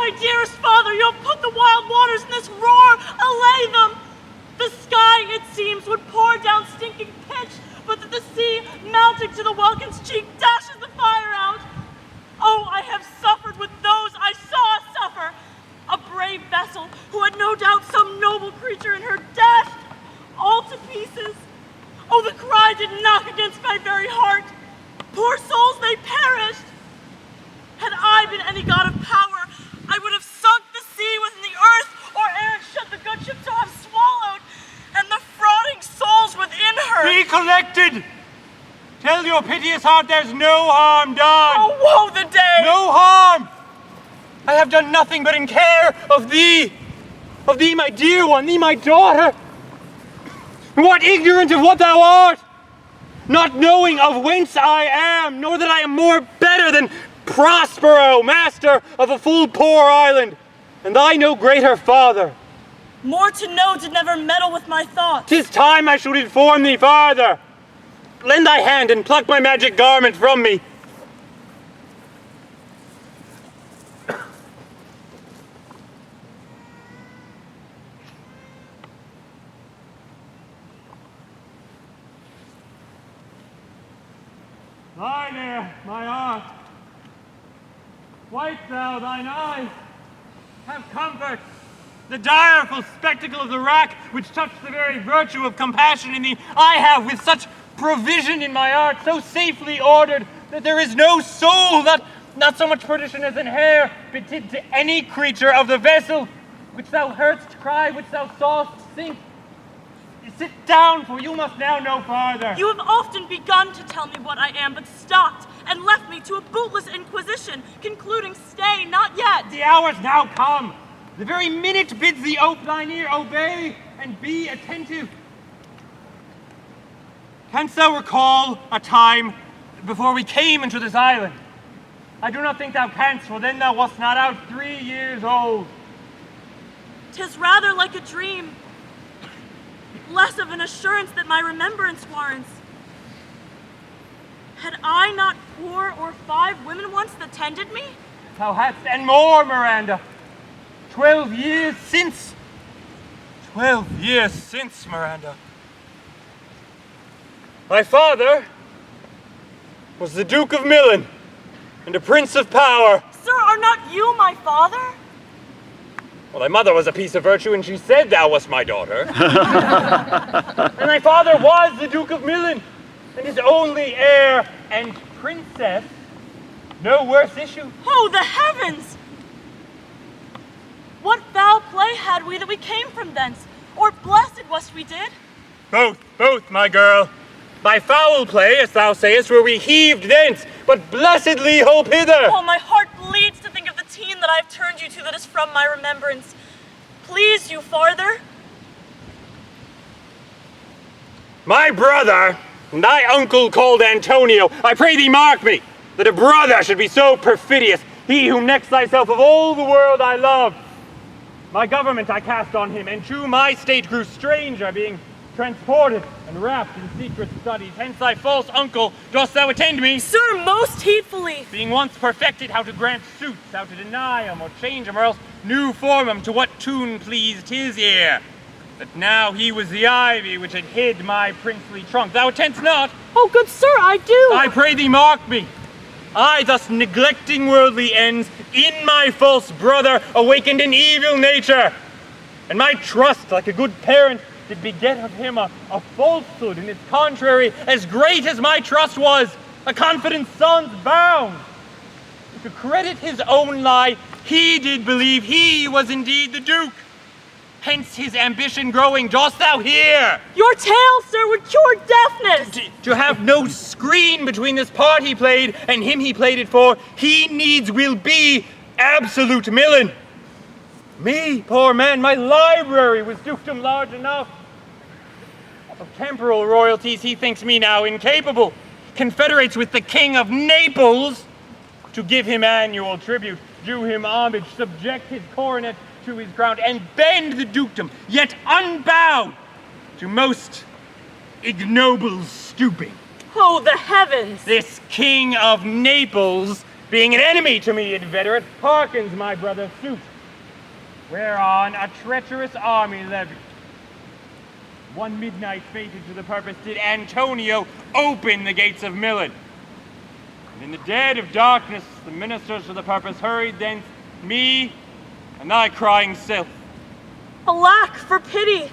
my dearest father, you have put the wild waters in this roar, allay them. The sky, it seems, would pour down stinking pitch, but that the sea, mounting to the welkin's cheek, dashes the fire out. Oh, I have suffered with those I saw suffer. A brave vessel who had no doubt some noble creature in her dashed all to pieces. Oh, the cry did knock against my very heart. Poor souls, they perished. Had I been any god of power, I would have sunk the sea within the earth, or ere it should the good ship so have swallowed, and the frauding souls within her. Be collected! Tell your piteous heart there's no harm done. Oh, woe the day! No harm! I have done nothing but in care of thee, my dear one, thee, my daughter. What ignorant of what thou art, not knowing of whence I am, nor that I am more better than Prospero, master of a full poor island, and thy no greater father. More to know did never meddle with my thoughts. 'Tis time I should inform thee farther. Lend thy hand and pluck my magic garment from me. Lie there, my art. Wipe thou thine eyes. Have comfort. The direful spectacle of the rack, which touched the very virtue of compassion in thee, I have with such provision in my art, so safely ordered, that there is no soul, not so much perdition as an hair, betid to any creature of the vessel, which thou heardst cry, which thou sawest sink. Sit down, for you must now know farther. You have often begun to tell me what I am, but stopped and left me to a bootless inquisition, concluding, stay, not yet. The hour's now come. The very minute bids thee ope thine ear, obey, and be attentive. Canst thou recall a time before we came into this island? I do not think thou canst, for then thou wast not out 3 years old. 'Tis rather like a dream, less of an assurance that my remembrance warrants. Had I not 4 or 5 women once that tended me? Thou hadst, and more, Miranda. 12 years since. 12 years since, Miranda. My father was the Duke of Milan and a prince of power. Sir, are not you my father? Well, thy mother was a piece of virtue, and she said thou wast my daughter. And thy father was the Duke of Milan, and his only heir and princess, no worse issue. Oh, the heavens! What foul play had we that we came from thence? Or blessed was we did? Both, my girl. By foul play, as thou sayest, were we heaved thence, but blessedly hope hither. Oh, my heart bleeds to think of the teen that I have turned you to that is from my remembrance. Please you farther? My brother, and thy uncle called Antonio, I pray thee mark me, that a brother should be so perfidious, he whom next thyself of all the world I love. My government I cast on him, and to my state grew stranger, being transported and wrapped in secret studies. Hence thy false uncle, dost thou attend me? Sir, most heedfully. Being once perfected how to grant suits, how to deny 'em or change 'em, or else new form 'em to what tune pleased his ear. But now he was the ivy which had hid my princely trunk. Thou attendst not? Oh, good sir, I do. I pray thee mark me. I, thus neglecting worldly ends, in my false brother awakened an evil nature. And my trust, like a good parent, did beget of him a falsehood in its contrary, as great as my trust was, a confident son's bound. To credit his own lie, he did believe he was indeed the Duke. Hence his ambition growing, dost thou hear? Your tale, sir, would cure deafness. To have no screen between this part he played and him he played it for, he needs will be absolute Milan. Me, poor man, my library was dukedom large enough. Of temporal royalties he thinks me now incapable. Confederates with the King of Naples to give him annual tribute, do him homage, subject his coronet to his crown, and bend the dukedom, yet unbowed, to most ignoble stooping. Oh, the heavens! This King of Naples being an enemy to me, inveterate, hearkens my brother's suit, whereon a treacherous army levied. One midnight fated to the purpose did Antonio open the gates of Milan. And in the dead of darkness, the ministers for the purpose hurried thence, me and thy crying self. Alack, for pity!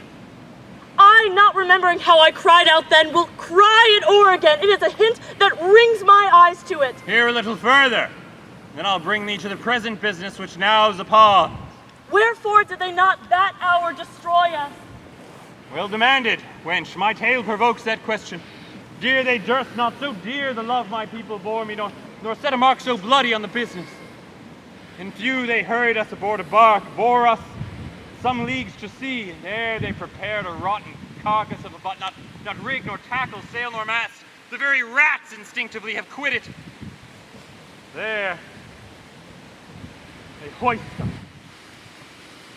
I, not remembering how I cried out then, will cry it o'er again. It is a hint that rings my eyes to it. Hear a little further, then I'll bring thee to the present business which now is upon. Wherefore did they not that hour destroy us? Well demanded, wench. My tale provokes that question. Dear they durst not, so dear the love my people bore me, nor set a mark so bloody on the business. In few they hurried us aboard a bark, bore us some leagues to sea, and there they prepared a rotten carcass of a butt, not rig nor tackle, sail nor mast. The very rats instinctively have quit it. There they hoist us,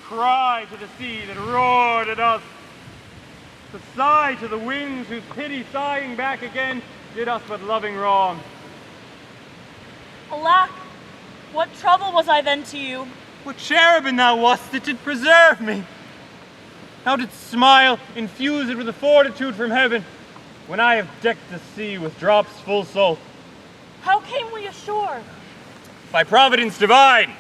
cry to the sea that roared at us, to sigh to the winds whose pity sighing back again did us but loving wrong. Alack, what trouble was I then to you? What cherubin thou wast that did preserve me! Thou didst smile, infuse it with a fortitude from heaven, when I have decked the sea with drops full salt. How came we ashore? By providence divine,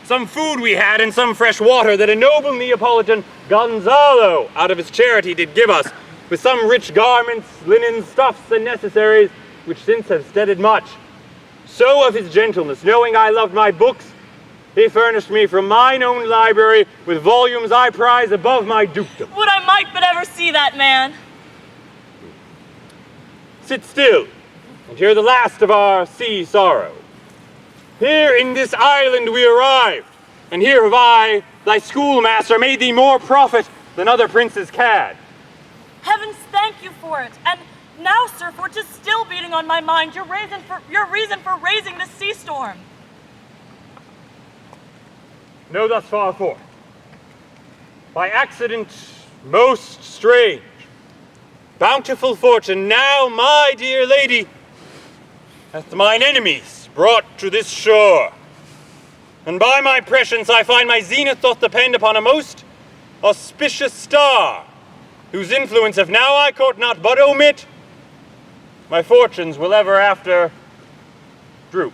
some food we had and some fresh water that a noble Neapolitan Gonzalo out of his charity did give us, with some rich garments, linen, stuffs, and necessaries, which since have steaded much. So of his gentleness, knowing I loved my books, he furnished me from mine own library with volumes I prize above my dukedom. Would I might but ever see that man! Sit still, and hear the last of our sea sorrow. Here in this island we arrived, and here have I, thy schoolmaster, made thee more profit than other princes can. Heavens thank you for it, and now, sir, for 'tis still beating on my mind, your reason for raising this sea storm. Know thus far forth, by accident most strange, bountiful fortune now, my dear lady, hath mine enemies brought to this shore. And by my prescience I find my zenith doth depend upon a most auspicious star, whose influence if now I court not but omit, my fortunes will ever after droop.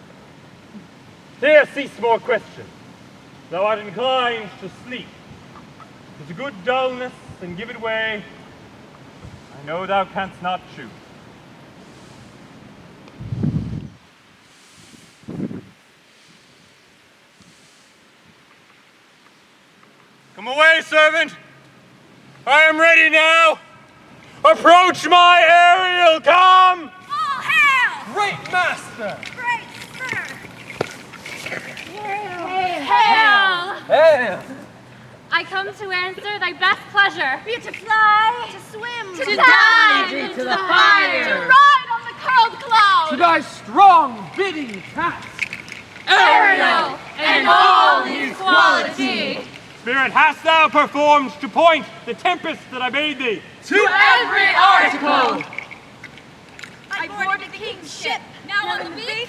Here cease more questions. Thou art inclined to sleep. 'Tis a good dullness, and give it way. I know thou canst not choose. Come away, servant. I am ready now. Approach my Ariel, come! All hail! Great master! Great sir! Hail! Hail! I come to answer thy best pleasure. Be it to fly, to swim, To dive into the fire. to ride on the curled cloud, To thy strong bidding task! Ariel and all his quality. Spirit, hast thou performed to point the tempest that I bade thee? To every article! I boarded the king's ship, now on the beak,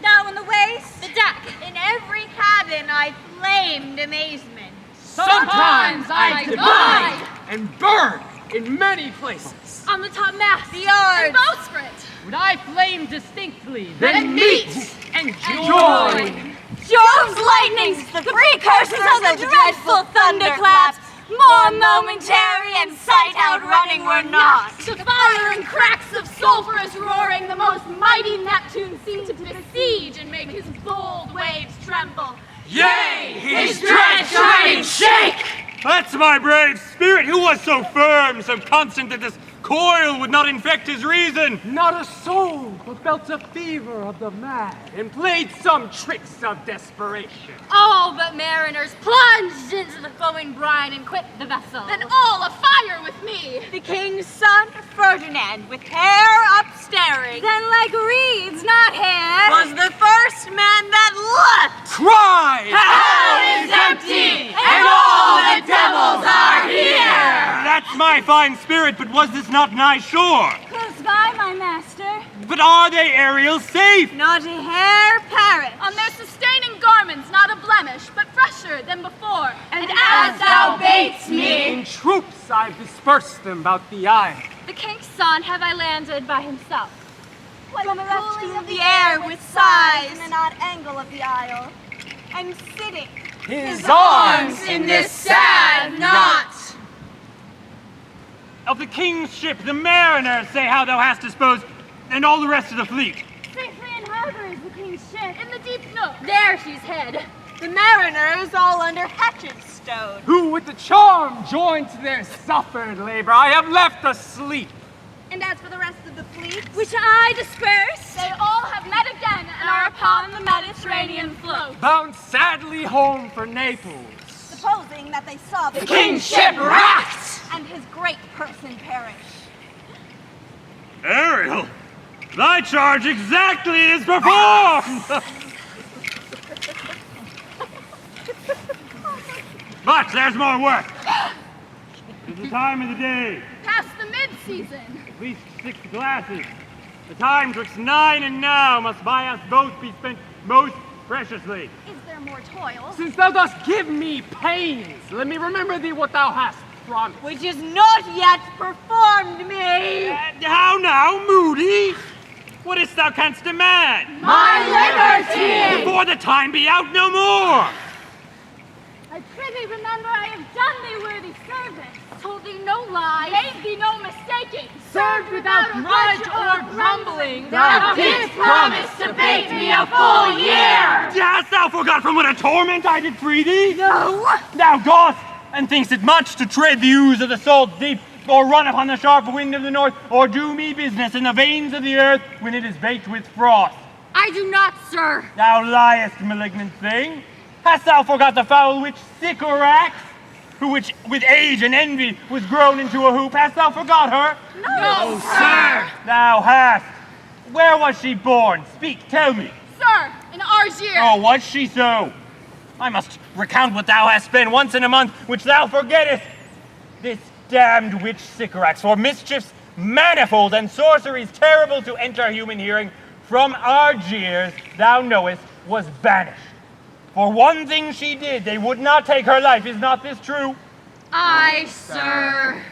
now on the waist, The deck. in every cabin I flamed amazement. Sometimes I divide. and burn in many places. On the top mast. The yards, And bowsprit. Would I flame distinctly, Then meet and join. Jove's lightnings, the precursors of the dreadful thunderclaps, more momentary and sight outrunning were not. The fire and cracks of sulphurous roaring, the most mighty Neptune seemed to besiege and make his bold waves tremble. Yea, his dread shining shake! That's my brave spirit, who was so firm, so constant that this coil would not infect his reason. Not a soul but felt the fever of the mad, and played some tricks of desperation. All but mariners plunged into the flowing brine and quit the vessel. Then all afire with me. The king's son, Ferdinand, with hair upstaring, then like reeds, not hair, was the first man that leapt. Cry! Hell is empty, and all the devils are here. That's my fine spirit, but was this not nigh shore? Close by, my master. But are they, Ariel, safe? Not a hair perish. On their sustaining garments, not a blemish, but fresher than before. And as thou bates me, In troops I've dispersed them about the isle. The king's son have I landed by himself. from the cooling of the air with sighs in an odd angle of the aisle, and sitting His arms in this sad knot. Of the king's ship, the mariners say how thou hast disposed, and all the rest of the fleet. Safely in harbor is the king's ship. In the deep nook. There she's hid. The mariners all under hatches stowed. who with the charm joined to their suffered labor I have left asleep. And as for the rest of the fleet, Which I disperse. They all have met again and are upon the Mediterranean float. Bound sadly home for Naples. supposing that they saw the King's ship wrecked! and his great person perish. Ariel, thy charge exactly is performed! But there's more work. It's the time of the day. Past the mid-season. At least 6 glasses. The time twixt 9 and now must by us both be spent most preciously. Is there more toil? Since thou dost give me pains, let me remember thee what thou hast promised. Which is not yet performed me. How now, Moody? What is't thou canst demand? My liberty! Before the time be out no more! I prithee remember I have done thee worthy service. Told thee no lie. Made thee no mistaking. Served without grudge or grumbling. Thou didst promise to bait me a full year. Hast thou forgot from what a torment I did free thee? No. Thou dost, and thinkst it much to tread the ooze of the salt deep, or run upon the sharp wind of the north, or do me business in the veins of the earth when it is baked with frost. I do not, sir. Thou liest, malignant thing. Hast thou forgot the foul witch Sycorax, who which with age and envy was grown into a hoop? Hast thou forgot her? No, Sir! Thou hast. Where was she born? Speak, tell me. Sir, in Argier. Oh, was she so? I must recount what thou hast spent once in a month, which thou forgettest. This damned witch Sycorax, for mischiefs manifold and sorceries terrible to enter human hearing, from Argiers, thou knowest, was banished. For one thing she did, they would not take her life. Is not this true? Aye, sir.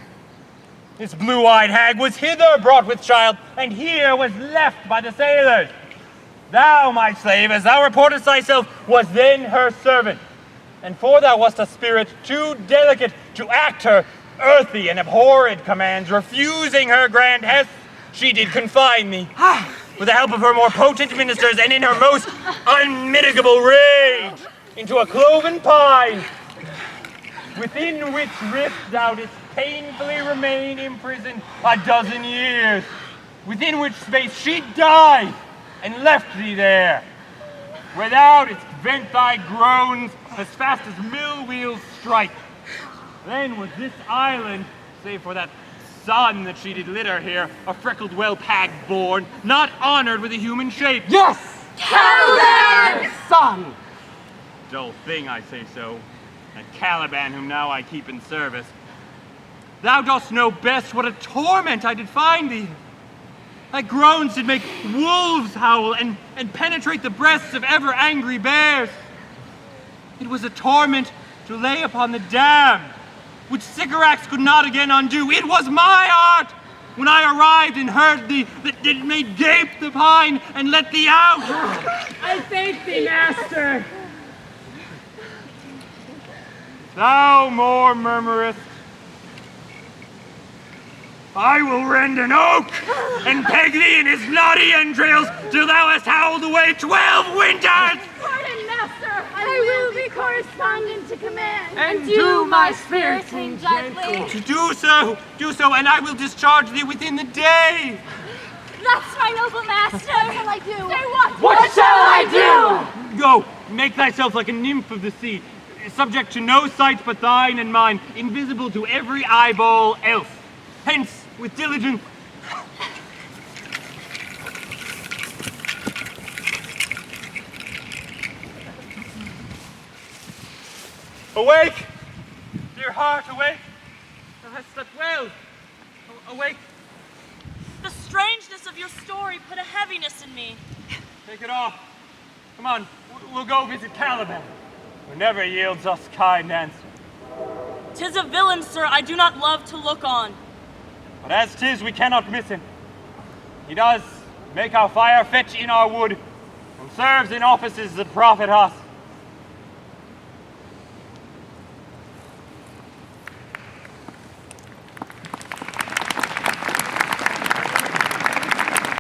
This blue-eyed hag was hither brought with child, and here was left by the sailors. Thou, my slave, as thou reportest thyself, was then her servant. And for thou wast a spirit too delicate to act her earthy and abhorred commands, refusing her grand hest, she did confine thee. With the help of her more potent ministers and in her most unmitigable rage, into a cloven pine, within which rift thou didst painfully remain imprisoned a dozen years, within which space she died and left thee there, where thou didst vent thy groans as fast as mill wheels strike. Then was this island, save for that son that she did litter here, a freckled whelp-hag born, not honored with a human shape. Yes! Caliban! Son! Dull thing, I say so, and Caliban, whom now I keep in service. Thou dost know best what a torment I did find thee. Thy groans did make wolves howl and penetrate the breasts of ever angry bears. It was a torment to lay upon the damned, which Sycorax could not again undo. It was my art, when I arrived and heard thee, that it made gape the pine and let thee out. I thank thee, master. Thou more murmurest, I will rend an oak and peg thee in his knotty entrails till thou hast howled away 12 winters! Pardon, master. I will be correspondent to command. And do my spirit thing gentle. To do so, and I will discharge thee within the day. That's my noble master. What shall I do? Say what? What shall I do? Go, make thyself like a nymph of the sea, subject to no sight but thine and mine, invisible to every eyeball else. Hence, with diligence. Awake! Dear heart, awake! Thou hast slept well. Awake! The strangeness of your story put a heaviness in me. Take it off. Come on, we'll go visit Caliban, who never yields us kind answer. 'Tis a villain, sir, I do not love to look on. But as 'tis, we cannot miss him. He does make our fire fetch in our wood, and serves in offices that profit us.